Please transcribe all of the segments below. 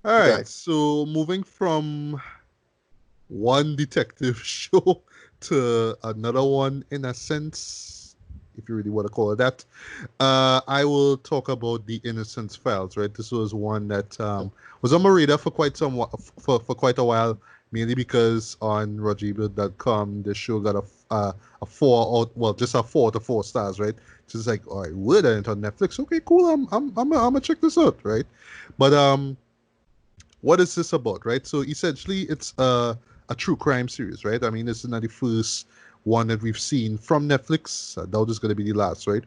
All right, Okay. so moving from one detective show to another one, in a sense, if you really want to call it that, I will talk about the Innocence Files. Right, this was one that was on my radar for for quite a while, mainly because on Rogerbert.com the show got a 4 out, well, just a 4 to 4 stars, right? Just like, all right, word on it on Netflix. Okay, cool. I'm gonna check this out, right? But what is this about, right? So essentially, it's a true crime series, right? I mean, this is not the first one that we've seen from Netflix. I doubt it's going to be the last, right?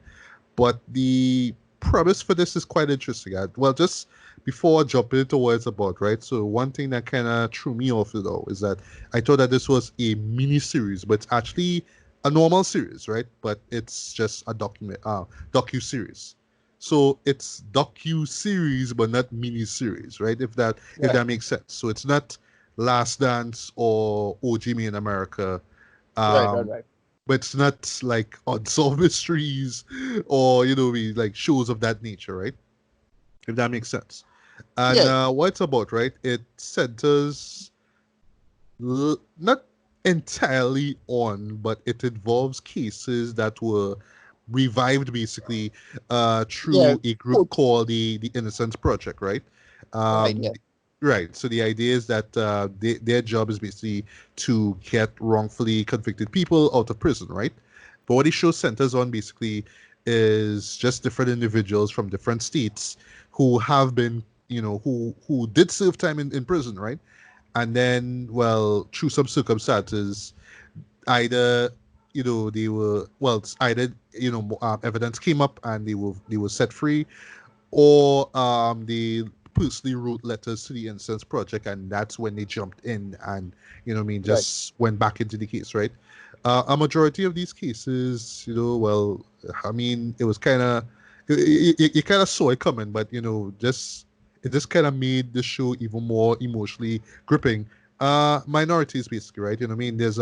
But the premise for this is quite interesting. Well, just before I jump into what it's about, right? So one thing that kind of threw me off though is that I thought that this was a mini series, but it's actually a normal series, right? But it's just a docu series. So it's docu series, but not mini series, right? If Right. that makes sense. So it's not Last Dance or OG Me in America, Right. Right. um, Right. but it's not like Unsolved Mysteries or like shows of that nature, right? If that makes sense. And Yeah. what it's about, right? It centers not entirely on, but it involves cases that were revived basically Yeah. through a group Cool. called the Innocence Project, right? Right. Um, Yeah. right. So the idea is that their job is basically to get wrongfully convicted people out of prison, right? But what the show centers on basically is just different individuals from different states who have been, who did serve time in prison, right? And then, well, through some circumstances, either they were, well, it's either evidence came up and they were set free, or they personally wrote letters to the Innocence Project, and that's when they jumped in and Right. just went back into the case, right? A majority of these cases, well, I mean, it was kind of you kind of saw it coming, but just it just kind of made the show even more emotionally gripping. Minorities, basically, right? You know what I mean? There's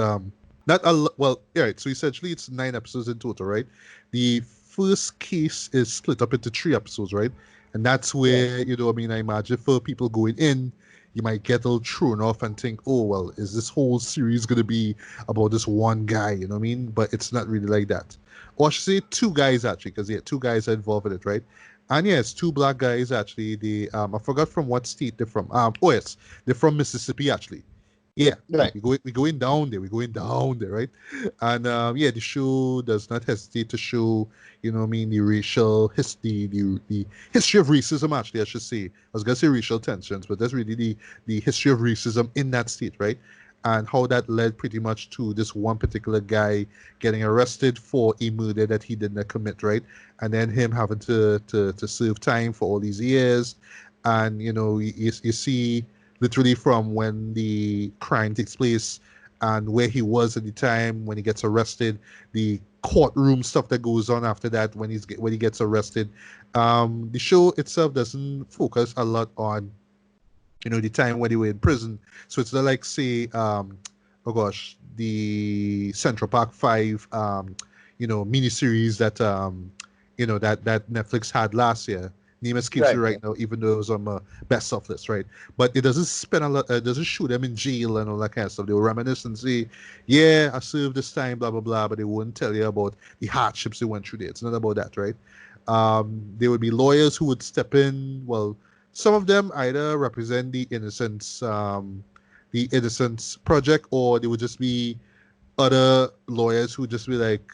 not well, yeah, right. So essentially, it's 9 episodes in total, right? The first case is split up into 3 episodes, right? And that's Yeah. where, I mean, I imagine for people going in, you might get a little thrown off and think, oh, well, is this whole series going to be about this one guy? You know what I mean? But it's not really like that. Or I should say two guys, actually, because, yeah, two guys are involved in it, right? And yes, two black guys, actually. I forgot from what state they're from. Oh, yes, they're from Mississippi, actually. Yeah, Right. we're going down there. We're going down there, right? And yeah, the show does not hesitate to show, what I mean, the racial history, the history of racism. Actually, I should say. I was gonna say racial tensions, but that's really the history of racism in that state, right? And how that led pretty much to this one particular guy getting arrested for a murder that he did not commit, right? And then him having to serve time for all these years, and you see literally from when the crime takes place and where he was at the time when he gets arrested, the courtroom stuff that goes on after that when he gets arrested. The show itself doesn't focus a lot on the time when they were in prison, so it's not like, say, oh gosh, the Central Park Five, miniseries that that Netflix had last year. Name escapes me Right. right Yeah. now, even though it was on my best of list, right? But it doesn't spend a lot, doesn't shoot them in jail and all that kind of stuff. They will reminisce and say, "Yeah, I served this time, blah blah blah," but they wouldn't tell you about the hardships they went through there. It's not about that, right? There would be lawyers who would step in. Well, some of them either represent the Innocence Project, or they would just be other lawyers who just be like,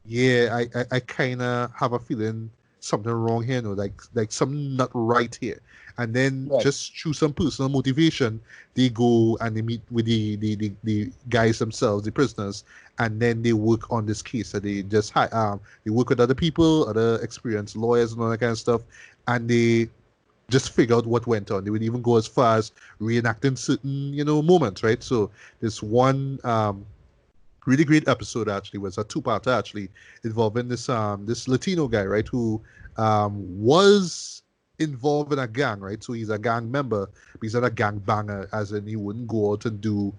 yeah, I kind of have a feeling something wrong here, no, like something not right here. And then Right. just through some personal motivation, they go and they meet with the guys themselves, the prisoners, and then they work on this case. So they work with other people, other experienced lawyers and all that kind of stuff, and they just figure out what went on. They would even go as far as reenacting certain, moments, right? So this one really great episode actually was a two-parter actually involving this Latino guy, right, who was involved in a gang, right? So he's a gang member, but he's not a gang banger, as in he wouldn't go out and do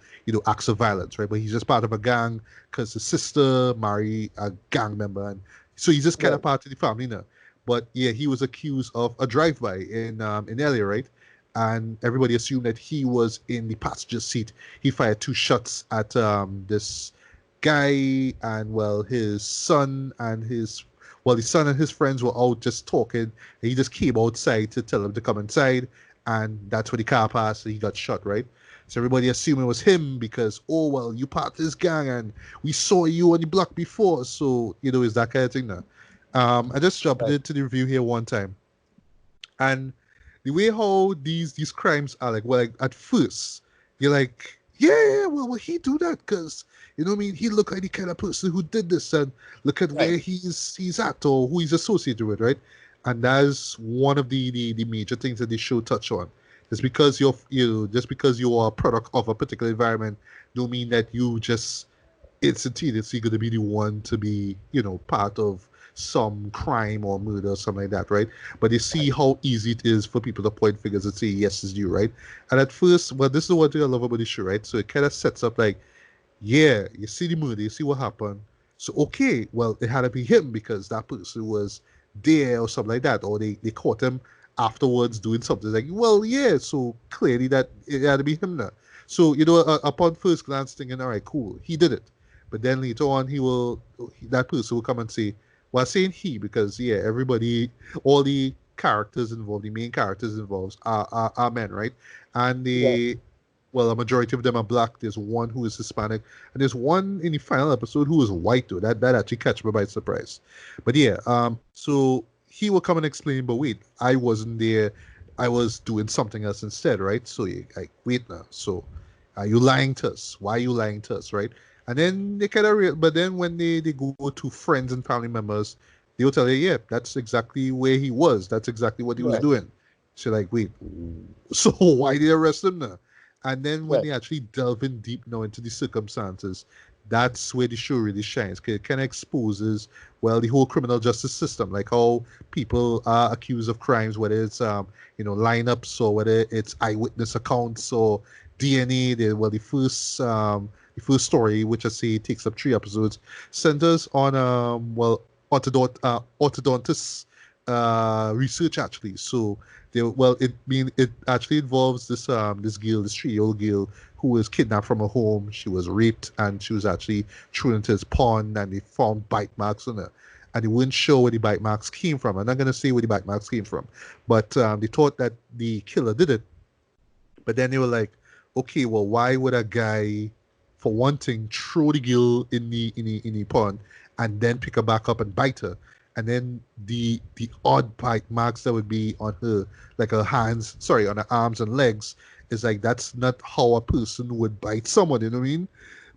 acts of violence, right? But he's just part of a gang because his sister married a gang member, and so he's just kind of Right. part of the family now. But yeah, he was accused of a drive-by in LA, right? and everybody assumed that he was in the passenger seat. He fired two shots at this guy, and his son and his friends were out just talking. And he just came outside to tell them to come inside, and that's when the car passed. And he got shot, right? So everybody assumed it was him because, oh well, you part of this gang, and we saw you on the block before, so it's that kind of thing now. I just jumped Right. into the review here one time, and the way how these crimes are like, well, like at first you're like, yeah, well, he do that because what I mean, he looked like the kind of person who did this, and look at Right. where he's at or who he's associated with, right? And that's one of the major things that the show touch on. Just because you are a product of a particular environment, don't mean that you just instantaneously going to be the one to be, part of some crime or murder or something like that, right? But they see Right. how easy it is for people to point fingers and say, yes, it's you, right? And at first, well, this is one thing I love about the show, right? So it kind of sets up like, yeah, you see the murder, you see what happened. So, okay, well, it had to be him because that person was there or something like that, or they caught him afterwards doing something like, well, yeah, so clearly that it had to be him now. So, upon first glance, thinking, all right, cool, he did it. But then later on, that person will come and say, well, saying he, because, yeah, everybody, all the characters involved, the main characters involved are men, right? And Yeah. a majority of them are black. There's one who is Hispanic, and there's one in the final episode who is white though. That actually catch me by surprise. But yeah, so he will come and explain. But wait, I wasn't there. I was doing something else instead, right? So you like, wait now. So are you lying to us? Why are you lying to us, right? And then they kind of, but then when they go to friends and family members, they will tell you, yeah, that's exactly where he was. That's exactly what he was Right. doing. So like, wait, so why did they arrest him now? And then when Right. they actually delve in deep now into the circumstances, that's where the show really shines. 'Cause it kind of exposes, well, the whole criminal justice system, like how people are accused of crimes, whether it's lineups or whether it's eyewitness accounts or DNA. The first story, which I say takes up 3 episodes, centers on orthodontist research actually. So it actually involves this 3-year-old girl who was kidnapped from her home. She was raped and she was actually thrown into this pond, and they found bite marks on her. And they weren't sure where the bite marks came from. I'm not gonna say where the bite marks came from, but they thought that the killer did it. But then they were like, okay, well, why would a guy, for one thing, throw the girl in the pond and then pick her back up and bite her? And then the odd bite marks that would be on her, like her hands, sorry, on her arms and legs, is like that's not how a person would bite someone. You know what I mean?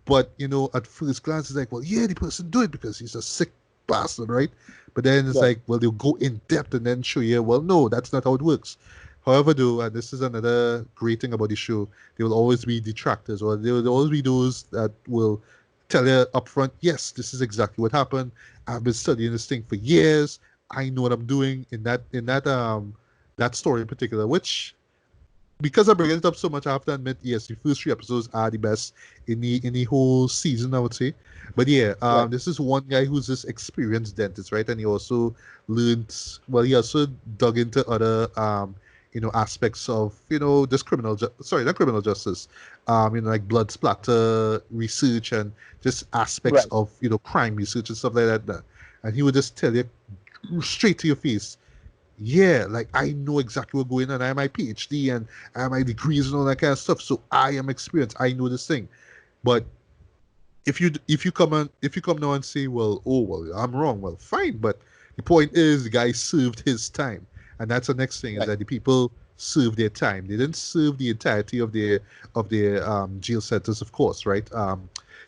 But at first glance, it's like, well, yeah, the person do it because he's a sick bastard, right? But then it's Right. like, well, they'll go in depth and then show you, well, no, that's not how it works. However, though, and this is another great thing about the show, there will always be detractors, or there will always be those that will tell you up front, yes, this is exactly what happened. I've been studying this thing for years. I know what I'm doing in that story in particular, which because I'm bringing it up so much, I have to admit, yes, the first 3 episodes are the best in the whole season, I would say. But yeah, Right. this is one guy who's this experienced dentist, right? And he also learned, well, he also dug into other, aspects of, this sorry, not criminal justice, like blood splatter research and just aspects Right. of, crime research and stuff like that. And he would just tell you straight to your face, yeah, like I know exactly what's going on. I have my PhD and I have my degrees and all that kind of stuff. So I am experienced. I know this thing. But if you come now and say, well, oh well, I'm wrong. Well, fine. But the point is, the guy served his time, and that's the next thing is Right. that the people served their time. They didn't serve the entirety of their jail sentence, of course, right?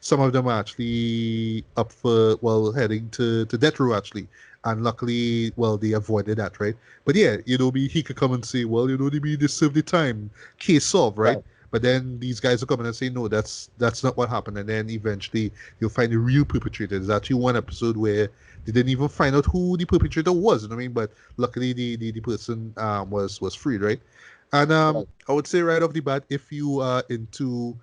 Some of them are actually up for heading to death row actually, and luckily, well, they avoided that, right? But yeah, he could come and say, well, they served the time, case solved, right? Right. But then these guys will come in and say, no, that's not what happened. And then eventually you'll find the real perpetrator. There's actually one episode where they didn't even find out who the perpetrator was. You know what I mean? But luckily the person was freed, right? And Right. I would say right off the bat, if you are into,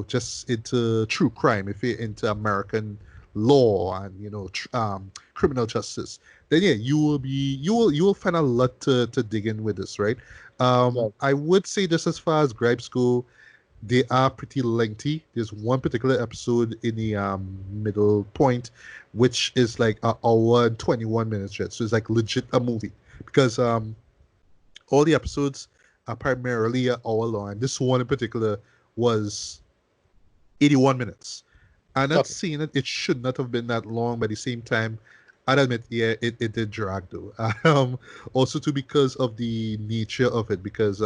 just into true crime, if you're into American law and criminal justice, then yeah, you will find a lot to dig in with this, right? Right. I would say just as far as gripes go, they are pretty lengthy. There's one particular episode in the middle point, which is like an hour and 21 minutes yet. So it's like legit a movie because all the episodes are primarily an hour long, and this one in particular was 81 minutes. I'm not Okay. saying that it should not have been that long, but at the same time, I'd admit, yeah, it did drag though. Also too because of the nature of it, because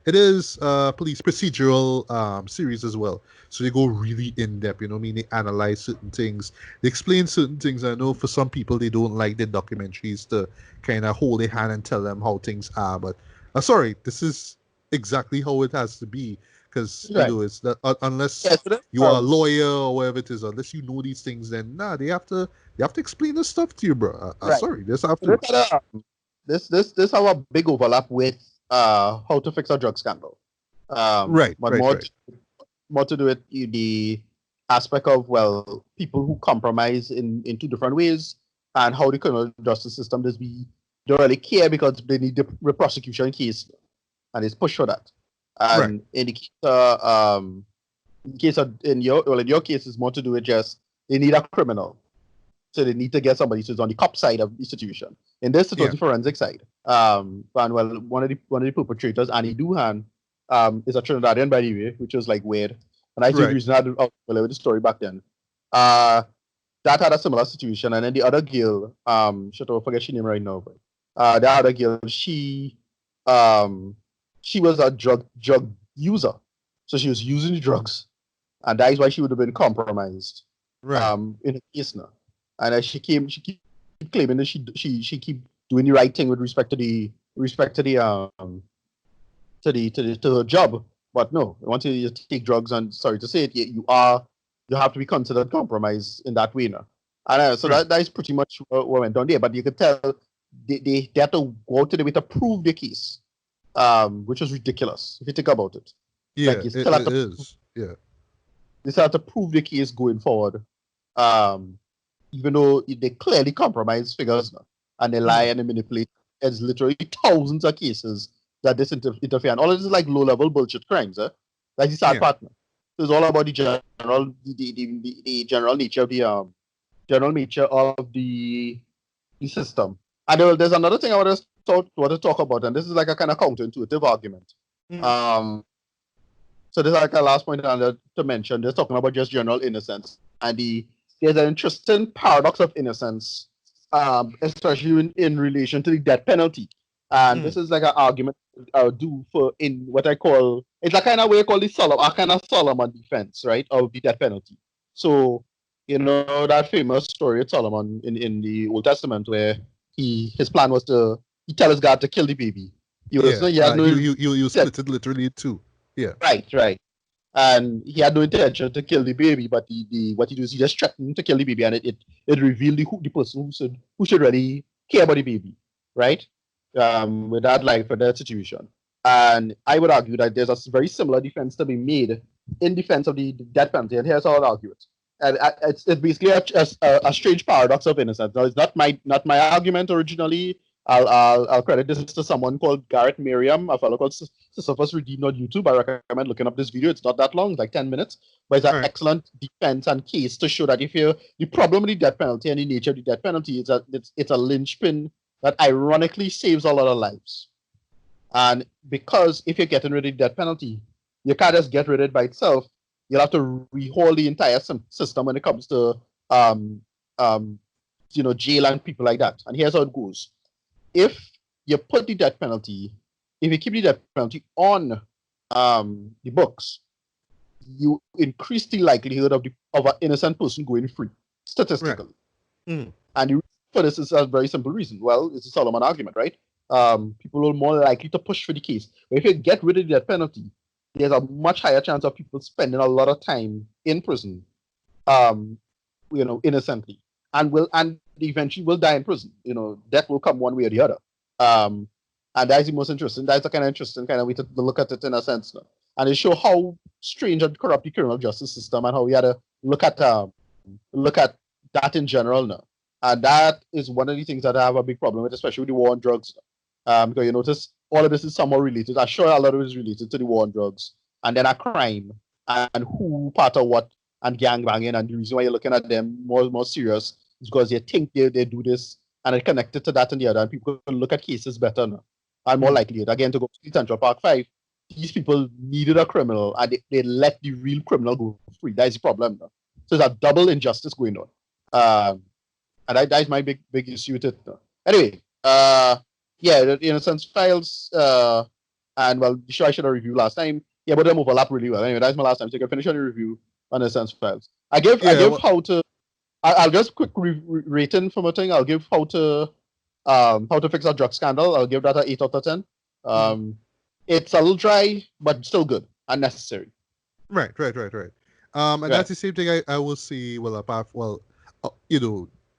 it is a police procedural series as well. So they go really in depth, you know what I mean? They analyze certain things, they explain certain things. I know for some people they don't like the documentaries to kind of hold their hand and tell them how things are, but sorry, this is exactly how it has to be because Right. it's that unless Yes. So you are a lawyer or whatever it is, unless you know these things, then nah, they have to explain this stuff to you, bro. right. Sorry, this have So to. this have a big overlap with how to fix a drug scandal. Right, But right, right. more to do with the aspect of, well, people who compromise in two different ways, and how the criminal justice system does be don't really care because they need the prosecution case, and it's push for that. Right. And in case of in your case, it's more to do with just they need a criminal, so they need to get somebody who's on the cop side of the situation. In this, it was Yeah. the forensic side. And well, one of the perpetrators, Annie Doohan, is a Trinidadian, by the way, which was like weird. And I the Right. reason I did with the story back then. Uh, that had a similar situation, and then the other girl, shit, I forget she name right now, but the other girl, um, she was a drug user, so she was using the drugs, and that is why she would have been compromised Right. in a case now. And she keep claiming that she keep doing the right thing with respect to her job. But no, once you take drugs, and sorry to say it, you have to be considered compromised in that way now. And so Right. that is pretty much what went on there. But you could tell they had to go out to the way to prove the case, which was ridiculous if you think about it. Yeah. Like It is. Yeah. they still have to prove the case going forward, um, even though they clearly compromise figures now, and they lie Mm. and they manipulate. There's literally thousands of cases that this interfere, and all of this is like low-level bullshit crimes. That's the sad Yeah. part. So it's all about the general nature of the system. And there's another thing I want to talk about, and this is like a kind of counterintuitive argument. Mm. Um, so this is like a last point I wanted to mention. Just talking about just general innocence, and there's an interesting paradox of innocence, especially in relation to the death penalty. And Mm. this is like an argument I would do for in what I call, it's a kind of way called a kind of Solomon defense, right, of the death penalty. So you know that famous story of Solomon in the Old Testament where his plan was to he tell his God to kill the baby. Yeah. He had no You split it literally in two. Yeah. right. And he had no intention to kill the baby, but what he did is he just threatened to kill the baby, and it revealed the person who should really care about the baby, right? With that life for that situation. And I would argue that there's a very similar defense to be made in defense of the death penalty, and here's how I'll argue it. And it's basically a strange paradox of innocence. Now, it's not my argument originally. I'll credit this to someone called Garrett Merriam, a fellow called Sisyphus Redeemed on YouTube. I recommend looking up this video. It's not that long, it's like 10 minutes, but it's an All right. excellent defense and case to show that if you the problem with the death penalty and the nature of the death penalty is that it's a linchpin that ironically saves a lot of lives. And because if you're getting rid of the death penalty, you can't just get rid of it by itself. You'll have to rehaul the entire system when it comes to um, um, jail and people like that. And here's how it goes: if you put the death penalty, if you keep the death penalty on the books, you increase the likelihood of an innocent person going free Right. statistically. Mm. And the reason for this is a very simple reason. Well, it's a Solomon argument, right? People are more likely to push for the case. But if you get rid of the death penalty, there's a much higher chance of people spending a lot of time in prison, um, innocently, and eventually will die in prison. Death will come one way or the other. Um, and that's the most interesting. That's a kind of interesting kind of way to look at it in a sense, now. And it shows how strange and corrupt the criminal justice system, and how we had to look at that in general now. And that is one of the things that I have a big problem with, especially with the war on drugs. Because you notice all of this is somewhat related. I'm sure a lot of it is related to the war on drugs, and then a crime, and who part of what, and gang banging. And the reason why you're looking at them more serious is because they think they do this and it's connected to that and the other, and people can look at cases better now and more likely. Again, to go to Central Park 5, these people needed a criminal and they let the real criminal go free. That is the problem now. So there's a double injustice going on. And that is my big issue with it. Anyway, yeah, the Innocence Files, and well, the show I should have reviewed last time. Yeah, but them overlap really well. Anyway, that's my last time. So you can finish on the review on Innocence Files. I give how to. I'll just quick rating from a thing. I'll give how to fix a drug scandal. I'll give that an 8 out of 10. It's a little dry, but still good and necessary. Right. And that's the same thing I will see. Well,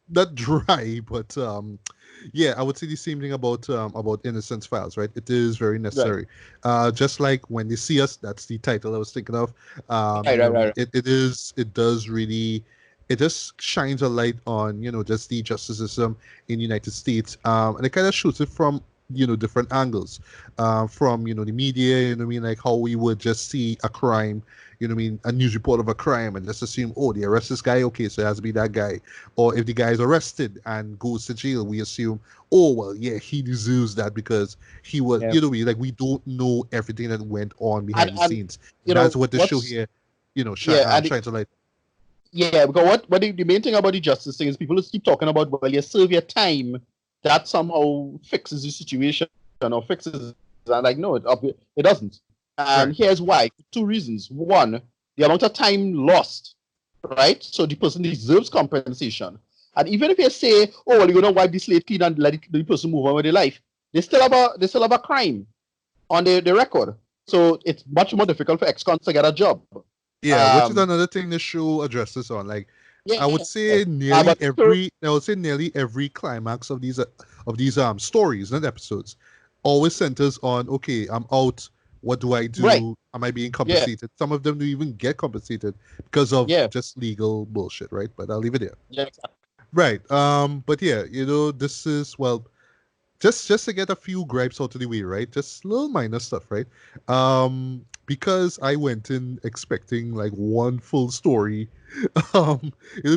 not dry, but yeah, I would say the same thing about Innocence Files, right? It is very necessary. Right. Just like When They See Us, that's the title I was thinking of. Right. It does really. It just shines a light on, just the justice system in the United States, and it kind of shoots it from different angles, from the media, like how we would just see a crime, a news report of a crime and just assume, oh, they arrest this guy, okay, so it has to be that guy. Or if the guy is arrested and goes to jail, we assume, oh, well, yeah, he deserves that because he was, like we don't know everything that went on behind the scenes. That's what the show here, shines a light. Yeah, because what the main thing about the justice thing is people just keep talking about, well, you serve your time, that somehow fixes the situation or fixes, and like, no, it doesn't. And here's why. 2 reasons. One, the amount of time lost, right? So the person deserves compensation. And even if you say, oh, well, you're going to wipe the slate clean and let the person move on with their life, they still have a crime on their record. So it's much more difficult for ex-cons to get a job. Yeah, which is another thing the show addresses on. Like, I would say nearly every climax of these stories, not episodes, always centers on, okay, I'm out. What do I do? Right. Am I being compensated? Yeah. Some of them don't even get compensated because of just legal bullshit, right? But I'll leave it there. Yeah, exactly. Right. But yeah, this is, well, just to get a few gripes out of the way, right? Just little minor stuff, right? Because I went in expecting like one full story. It'll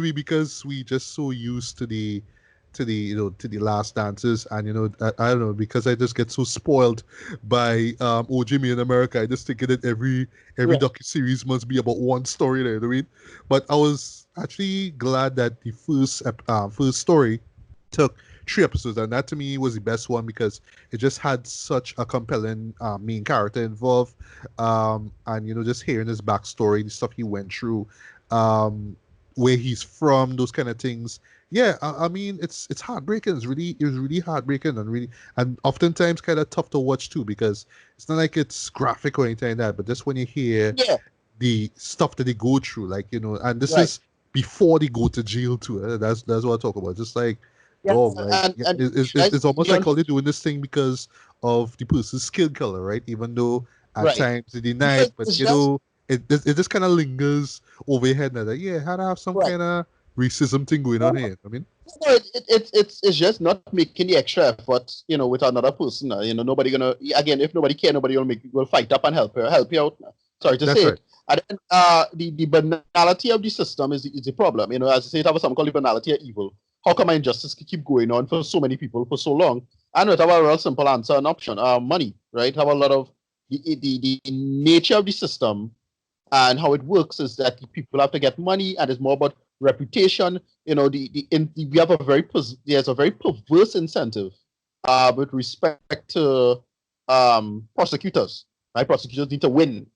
be because we just so used to the last dances, and I don't know, because I just get so spoiled by Oh Jimmy in America. I just think that every docu-series must be about one story, you know what I mean? But I was actually glad that the first story took 3 episodes, and that to me was the best one because it just had such a compelling main character involved, and just hearing his backstory, the stuff he went through, where he's from, those kind of things. Yeah, I mean, it's heartbreaking. It was really heartbreaking and oftentimes kind of tough to watch too, because it's not like it's graphic or anything like that, but just when you hear the stuff that they go through, like, and this is before they go to jail too. That's what I talk about. Just like, it's almost like how they're doing this thing because of the person's skin color, right? Even though at times they deny it, but it just kind of lingers over your head now that had to have some kind of racism thing going on here. I mean, it's just not making the extra effort, with another person. Nobody gonna, again, if nobody care, nobody will fight up and help you out. Sorry to say it. And then, the banality of the system is the problem. As I say, it have something called the banality of evil. How come injustice can keep going on for so many people for so long? I know it have a real simple answer and option. Money, right? Have a lot of the nature of the system and how it works is that people have to get money, and it's more about reputation. We have there's a very perverse incentive with respect to prosecutors. Right? Prosecutors need to win.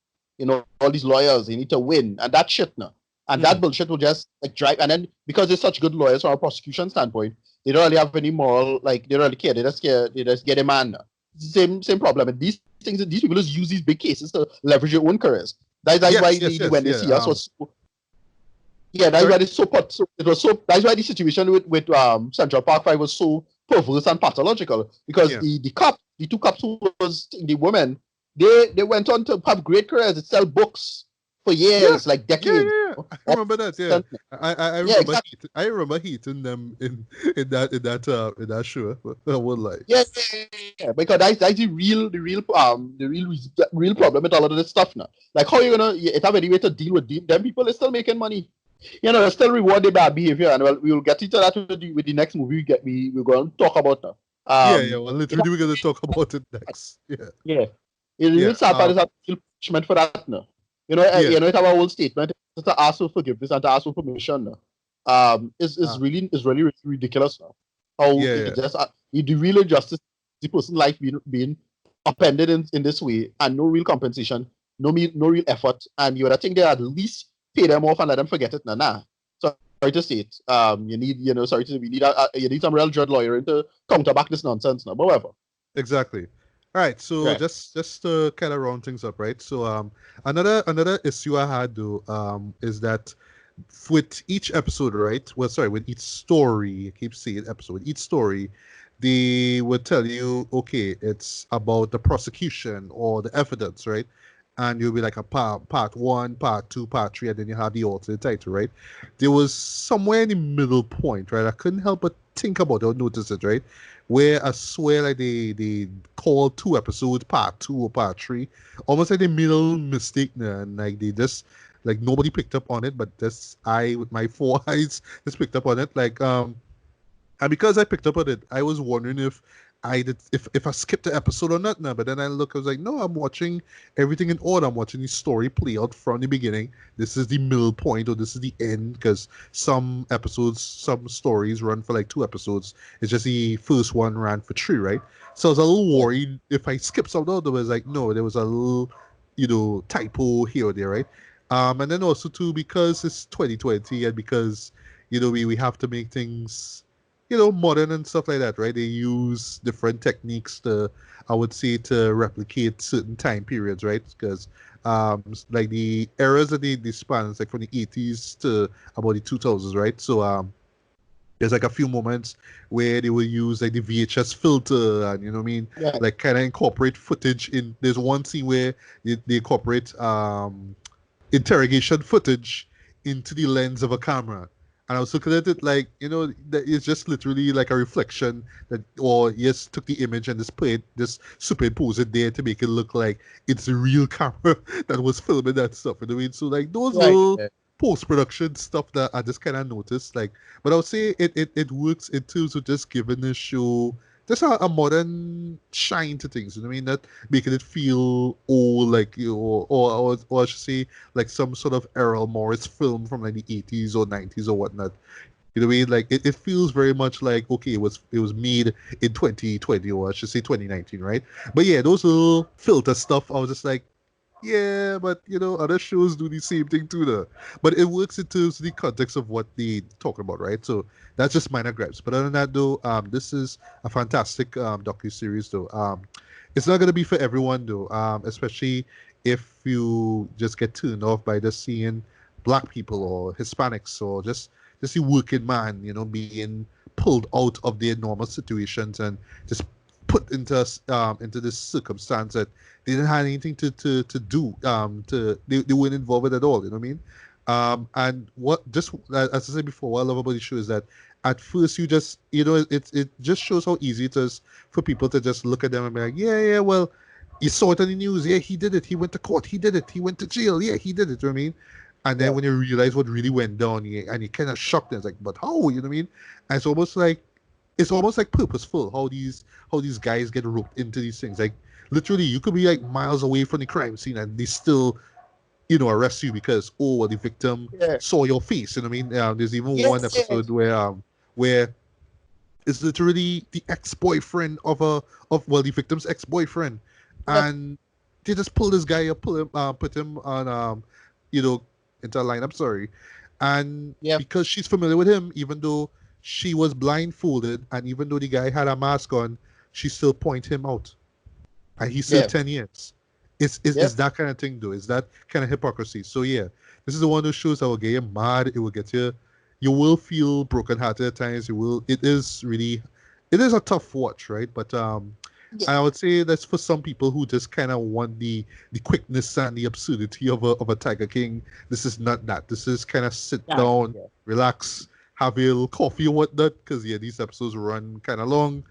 All these lawyers, they need to win, and that shit now. And that bullshit will just like drive. And then because they're such good lawyers from a prosecution standpoint, they don't really have any moral, like they don't really care. They just get a man. Same problem. And these people just use these big cases to leverage their own careers. That's why when they see us was so, that's why it's so that's why the situation with Central Park 5 was so perverse and pathological, because the two cops who was the women, they went on to have great careers. They sell books for years, like decades. yeah. I remember that. Yeah, I Yeah, remember. exactly. I remember hating them in that show. I would like. Yeah, yeah, yeah. Because that's the real problem with all of this stuff now. Like how you gonna it have any way to deal with them people is still making money. They still reward their bad behavior, and well, we will get into that with the next movie we're going to talk about now. Yeah, yeah. Well, It, literally, we're gonna talk about it next. Yeah, yeah, it yeah. real sad part is a real punishment for that now. Yeah. It have a whole statement to ask for forgiveness and to ask for permission now. Is Uh, really ridiculous now. How yeah, it yeah. just the real injustice, the person's life being upended in this way, and no real compensation, no real effort, and you would think they at least pay them off and let them forget it. Nah. Sorry to say it. You need, sorry to we need you need some real judge lawyer to counter back this nonsense now. But whatever. Exactly. All right. So Right. just to kind of round things up, right? So another issue I had though is that with each episode, right? Well, sorry, with each story, I keep saying episode, with each story, they would tell you, okay, it's about the prosecution or the evidence, right? And you'll be like a part one, part two, part three, and then you have the alternate title, right? There was somewhere in the middle point, right? I couldn't help but think about it or notice it, right? Where I swear like they called two episodes part two or part three, almost like they made a little mistake there, and like they just like nobody picked up on it, but this I with my four eyes just picked up on it. And because I picked up on it, I was wondering if I skipped the episode or not now. But then I was like, no, I'm watching everything in order. I'm watching the story play out from the beginning. This is the middle point or this is the end because some episodes, some stories run for like two episodes. It's just the first one ran for three, right? So I was a little Yeah. worried if I skipped something. There was like, no, there was a little, typo here or there, right? And then also too because it's 2020 and because we have to make things modern and stuff like that, right? They use different techniques to, I would say, to replicate certain time periods, right? Because like the eras that they span, it's like from the 80s to about the 2000s, right? So there's like a few moments where they will use like the VHS filter and you know what I mean, Yeah. like kind of incorporate footage in. There's one scene where they incorporate interrogation footage into the lens of a camera. And I was looking at it like, that it's just literally like a reflection that, or yes, took the image and just superimposed it there to make it look like it's a real camera that was filming that stuff. You know what I mean? So like those Right. little Yeah. post production stuff that I just kind of noticed. Like, but I would say it works in terms of just giving the show just a modern shine to things. You know what I mean? Not making it feel old, like or I should say like some sort of Errol Morris film from like the 80s or 90s or whatnot. You know what I mean? Like it feels very much like okay, it was made in 2020 or I should say 2019, right? But yeah, those little filter stuff, I was just like, yeah, but other shows do the same thing too, though. But it works in terms of the context of what they talk about, right? So that's just minor gripes. But other than that, though, this is a fantastic docu series, though. It's not gonna be for everyone, though. Especially if you just get turned off by just seeing black people or Hispanics or just the working man, being pulled out of their normal situations and just put into this circumstance that they didn't have anything to do. They weren't involved with at all. You know what I mean? And what just as I said before, what I love about the show is that at first you just it just shows how easy it is for people to just look at them and be like, yeah, yeah, well, you saw it on the news. Yeah, he did it. He went to court. He did it. He went to jail. Yeah, he did it. You know what I mean? And then Yeah. when you realize what really went down, and you kind of shocked, and it's like, but how? You know what I mean? And it's almost like purposeful how these guys get roped into these things. Like literally, you could be like miles away from the crime scene and they still, arrest you because well, the victim Yeah. saw your face. You know what I mean? There's even Yeah. one episode where it's literally the ex-boyfriend of the victim's ex-boyfriend, Yeah. and they just pull this guy up, put him on you know, into a lineup. Sorry, and Yeah. because she's familiar with him, even though she was blindfolded, and even though the guy had a mask on, she still point him out, and he served Yeah. 10 years. It's Yeah. that kind of thing, though. It's that kind of hypocrisy. So yeah, this is the one of those shows that will get you mad. It will get you. You will feel brokenhearted at times. You will. It is really. It is a tough watch, right? But And I would say that's for some people who just kind of want the quickness and the absurdity of a Tiger King. This is not that. This is kind of sit Yeah, down, yeah. relax, have a little coffee or whatnot. Because yeah, these episodes run kind of long.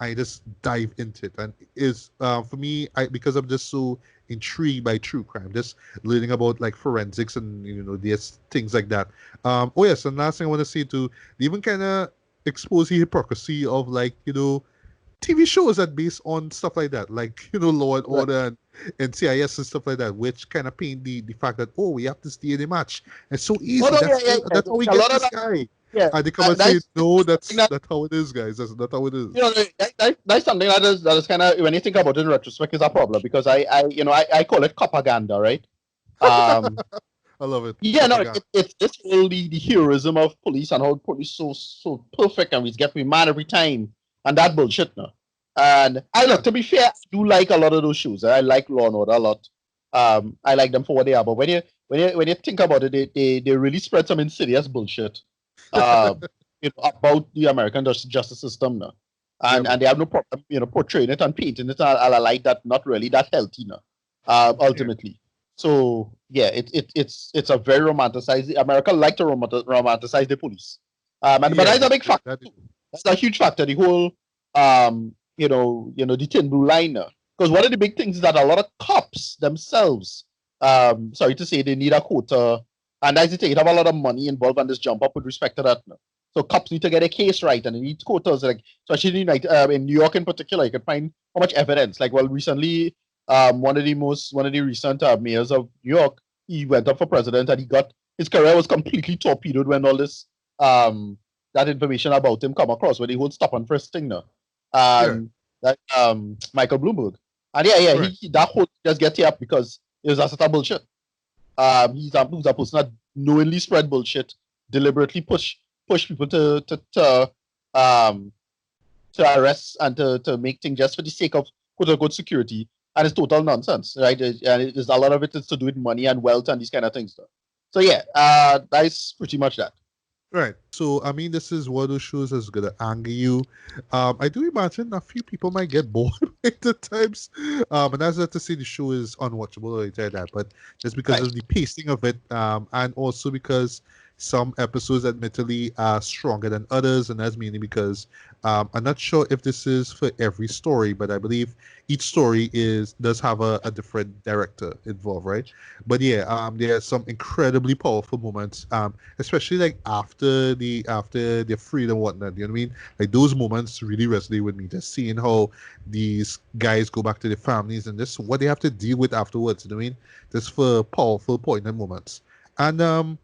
I just dive into it, and is for me, because I'm just so intrigued by true crime, just learning about like forensics and there's things like that. Oh yes, and last thing I want to say too, they even kind of expose the hypocrisy of like TV shows that based on stuff like that, like Law and Right. Order and CIS and stuff like that, which kind of paint the fact that we have this DNA match. It's so Oh easy. no, yeah, yeah, yeah. That's how we A get lot of this that, guy. yeah. And they come and say, That's no, something that, that's how it is, guys. That's not how it you know, is. that's something that is kind of, when you think about it in retrospect, is a problem, because I call it propaganda, right? Um, I love it. yeah, no, Propaganda. it's this whole the heroism of police and how police so perfect and we get me mad every time and that bullshit now. And I Yeah. look, to be fair, I do like a lot of those shows. I like Law and Order a lot. I like them for what they are, but when you think about it, they really spread some insidious bullshit. Um, about the American justice system now. Yeah, And man. they have no problem, portraying it and painting it a light that not really that healthy now. Yeah. Ultimately. So yeah, it's a very romanticized. America like to romanticize the police, but Yeah, that's a big factor. that Too. That's a huge factor. The whole the thin blue line. Because one of the big things is that a lot of cops themselves, sorry to say, they need a quota, and as you say, it have a lot of money involved on this jump up with respect to that. So cops need to get a case right, and they need quotas. Like especially in New York in particular, you can find how much evidence. Like recently one of the recent mayors of New York, he went up for president and he got his career was completely torpedoed when all this that information about him come across when he would stop and first thing now. yeah, And that Michael Bloomberg. And yeah, correct. that whole just get here up because it was a set of bullshit. He's a person that knowingly spread bullshit, deliberately push people um to arrest and to make things just for the sake of quote unquote security, and it's total nonsense, right? And it is a lot of it is to do with money and wealth and these kind of things. So yeah, that's pretty much that. Right. So, I mean, this is one of those shows that's going to anger you. I do imagine a few people might get bored at the times. And that's not to say the show is unwatchable or anything like that, but just because Right. of the pacing of it, and also because some episodes admittedly are stronger than others, and that's mainly because I'm not sure if this is for every story, but I believe each story does have a different director involved, right? But yeah, there are some incredibly powerful moments, especially like after their freedom and whatnot. You know what I mean? Like those moments really resonate with me. Just seeing how these guys go back to their families and just what they have to deal with afterwards. You know what I mean? Just for powerful, poignant moments. And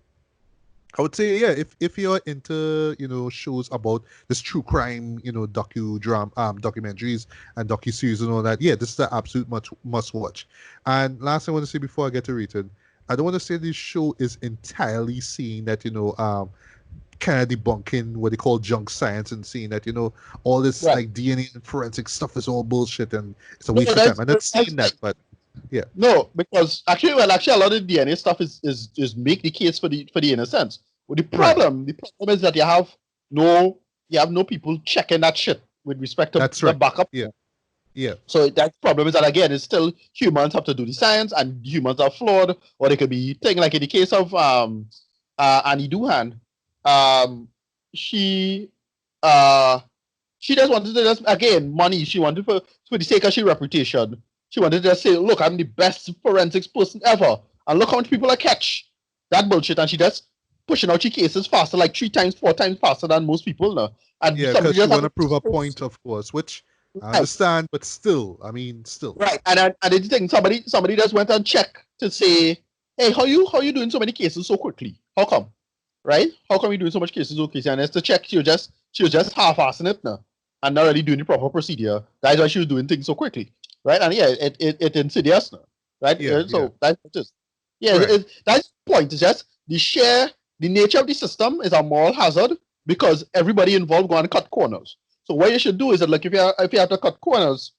I would say, yeah, if you're into shows about this true crime, documentaries and docu series and all that, yeah, this is the absolute must watch. And last thing I want to say before I get to rated, I don't want to say this show is entirely seeing that kind of debunking what they call junk science and seeing that all this Right. like DNA and forensic stuff is all bullshit and it's a No, waste of time. I'm not saying that, but yeah, no, because actually a lot of the DNA stuff is make the case for the innocence. But right, the problem is that you have no people checking that shit with respect to that's the right, backup. yeah, yeah, So that problem is that again, it's still humans have to do the science, and humans are flawed, or they could be thing like in the case of Annie Doohan, um, she uh she just wanted to just again money. She wanted for the sake of her reputation. She wanted to just say, "Look, I'm the best forensics person ever, and look how many people I catch." That bullshit, and she just pushing out her cases faster, like 3 times, 4 times faster than most people now. And yeah, because somebody she just want have to prove a point, of course, which I right, understand, but still, I mean, still, right. And the thing, somebody just went and checked to say, "Hey, how you doing so many cases so quickly? How come?" Right? How come you doing so much cases so quickly? And it's to check she was just half-assing it now and not really doing the proper procedure. That's why she was doing things so quickly. Right? And yeah, it insidious now. Right? yeah, yeah, So that's just yeah, correct, that's the point. It's just the nature of the system is a moral hazard because everybody involved going to cut corners. So what you should do is that like if you have to cut corners,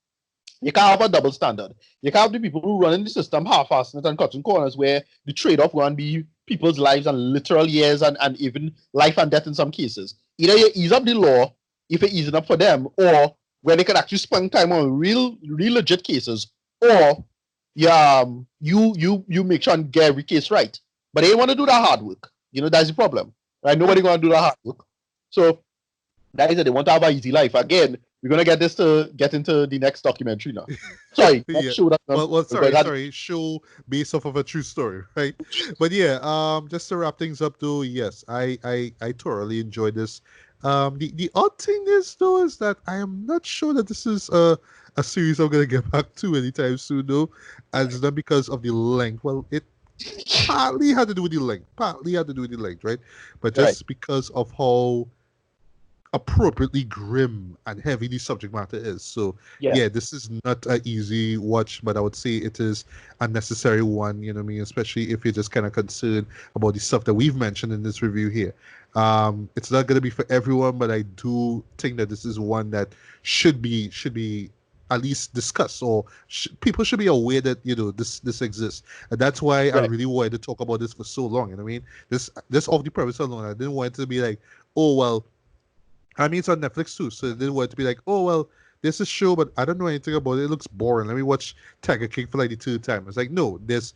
you can't have a double standard. You can't have the people who run in the system half-assing it and cutting corners where the trade-off going to be people's lives and literal years and even life and death in some cases. Either you ease up the law if you ease it up for them, or when they could actually spend time on real legit cases, or you make sure and get every case right. But they want to do that hard work. That's the problem. Right? Nobody gonna do that hard work. So that is it. They want to have an easy life. Again, we're gonna get into the next documentary now. Sorry, Yeah. show that. Well, sorry. Show based off of a true story, right? But yeah, just to wrap things up, though, yes, I thoroughly enjoyed this. The odd thing is though is that I am not sure that this is a series I'm gonna get back to anytime soon, though, and it's not because of the length. Well, it partly had to do with the length, right? But just because of how appropriately grim and heavy the subject matter is. So yeah, this is not an easy watch, but I would say it is a necessary one, you know what I mean, especially if you're just kind of concerned about the stuff that we've mentioned in this review here. It's not going to be for everyone, but I do think that this is one that should be at least discussed, or people should be aware that this exists, and that's why I really wanted to talk about this for so long. You know what I mean? This off the premise alone, I didn't want it to be like, oh well, I mean, it's on Netflix too, so they didn't want it to be like, oh, well, there's a show, but I don't know anything about it. It looks boring. Let me watch Tiger King for like the third time. It's like, no, there's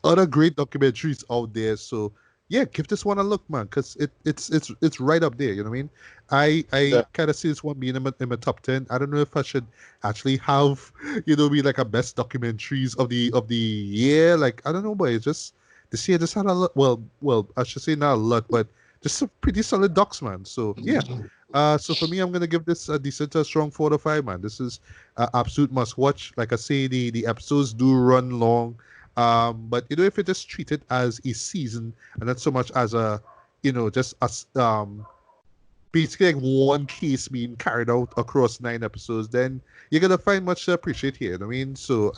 other great documentaries out there. So, yeah, give this one a look, man, because it's right up there. You know what I mean? I kind of see this one being in my top 10. I don't know if I should actually have, be like a best documentaries of the year. Like, I don't know, but it's just this year just had a lot. Well, I should say not a lot, but just some pretty solid docs, man. So, yeah. So for me, I'm gonna give this a decent, strong 4 to 5, man. This is an absolute must watch. Like I say, the episodes do run long, but if you just treat it as a season and not so much as a, just a basically like one case being carried out across 9 episodes, then you're gonna find much to appreciate here. You know what I mean? So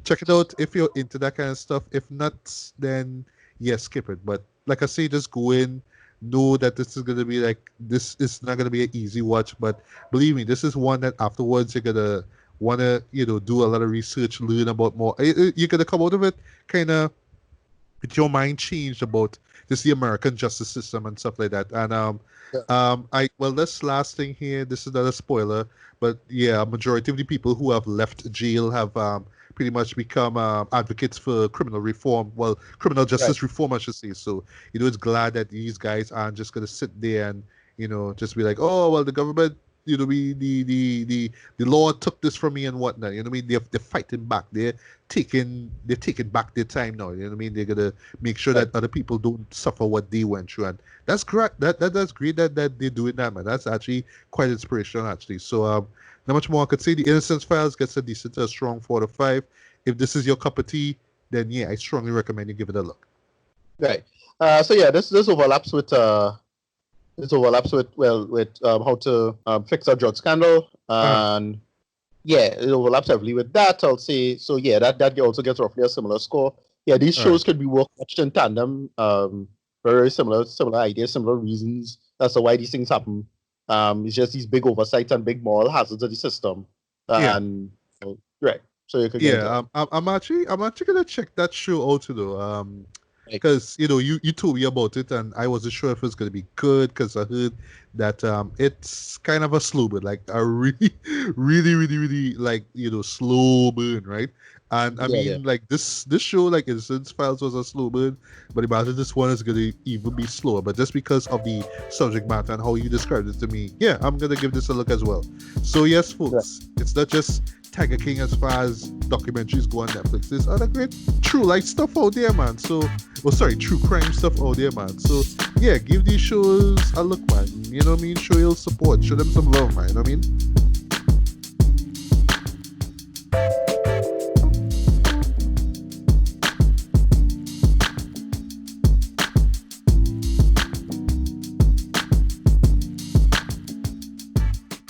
check it out if you're into that kind of stuff. If not, then skip it. But like I say, just go in. Know that this is gonna be like, this is not gonna be an easy watch, but believe me, this is one that afterwards you're gonna wanna do a lot of research, learn about more. You're gonna come out of it kind of with your mind changed about just the American justice system and stuff like that. And this last thing here, this is not a spoiler, but yeah, a majority of the people who have left jail have pretty much become advocates for criminal reform. Well, criminal justice reform, I should say. So, it's glad that these guys aren't just going to sit there and, just be like, oh, well, the government, the law took this from me and whatnot. You know what I mean? They're fighting back. They're taking back their time now. You know what I mean? They're going to make sure that other people don't suffer what they went through. And that's great. That's great that they're doing that, man. That's actually quite inspirational, actually. So, not much more I could say. The Innocence Files gets a decent, strong 4 to 5. If this is your cup of tea, then yeah, I strongly recommend you give it a look. Right. So yeah, this overlaps with how to fix a drug scandal, and yeah, it overlaps heavily with that. I'll say so. Yeah, that also gets roughly a similar score. Yeah, these shows could be watched in tandem. Very similar ideas, similar reasons as to why these things happen. It's just these big oversights and big moral hazards of the system. And right. So you could I'm actually gonna check that show out though. Because you told me about it and I wasn't sure if it's gonna be good, because I heard that it's kind of a slow burn, like a really really really really like slow burn, right? And I mean like this show, like Innocence Files, was a slow burn, but imagine this one is gonna even be slower. But just because of the subject matter and how you described it to me, I'm gonna give this a look as well. So yes, folks, it's not just Tiger King as far as documentaries go on Netflix. There's other great true life stuff out there, man. So, true crime stuff out there, man. So, yeah, give these shows a look, man. You know what I mean? Show your support. Show them some love, man. You know what I mean?